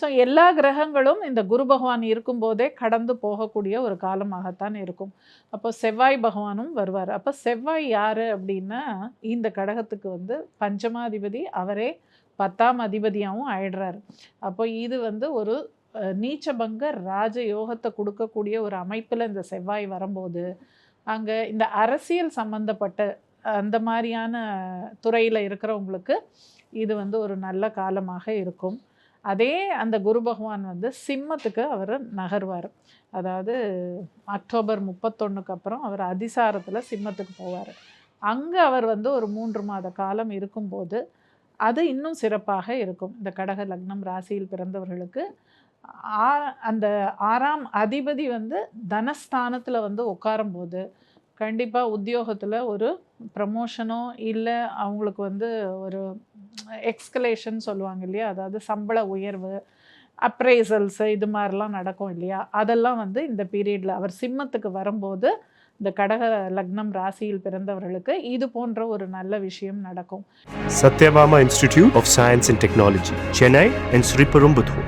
So எல்லா கிரகங்களும் இந்த குரு பகவான் இருக்கும்போதே கடந்து போகக்கூடிய ஒரு காலமாகத்தான் இருக்கும். அப்போ செவ்வாய் பகவானும் வருவார். அப்போ செவ்வாய் யார் அப்படின்னா இந்த கடகத்துக்கு வந்து பஞ்சமாதிபதி, அவரே 10ஆம் அதிபதியாகவும் ஆயிடுறாரு. அப்போ இது வந்து ஒரு நீச்சபங்க ராஜ யோகத்தை கொடுக்கக்கூடிய ஒரு அமைப்பில் இந்த செவ்வாய் வரும்போது அங்கே இந்த அரசியல் சம்பந்தப்பட்ட அந்த மாதிரியான துறையில் இருக்கிறவங்களுக்கு இது வந்து ஒரு நல்ல காலமாக இருக்கும். அதே அந்த குரு பகவான் வந்து சிம்மத்துக்கு அவர் நகர்வார். அதாவது அக்டோபர் 31க்கு அப்புறம் அவர் அதிசாரத்தில் சிம்மத்துக்கு போவார். அங்கே அவர் வந்து ஒரு 3 மாத காலம் இருக்கும்போது அது இன்னும் சிறப்பாக இருக்கும். இந்த கடக லக்னம் ராசியில் பிறந்தவர்களுக்கு அந்த 6ஆம் அதிபதி வந்து தனஸ்தானத்தில் வந்து உட்காரும்போது கண்டிப்பாக உத்தியோகத்தில் ஒரு ப்ரமோஷனோ இல்லை அவங்களுக்கு வந்து ஒரு எக்ஸ்கலேஷன் சொல்லுவாங்க இல்லையா, அதாவது சம்பள உயர்வு, அப்ரைசல்ஸு, இது மாதிரிலாம் நடக்கும் இல்லையா, அதெல்லாம் வந்து இந்த பீரியடில் அவர் சிம்மத்துக்கு வரும்போது இந்த கடக லக்னம் ராசியில் பிறந்தவர்களுக்கு இது போன்ற ஒரு நல்ல விஷயம் நடக்கும். Sathyabama institute of science and technology, Chennai and Sriperumbudur.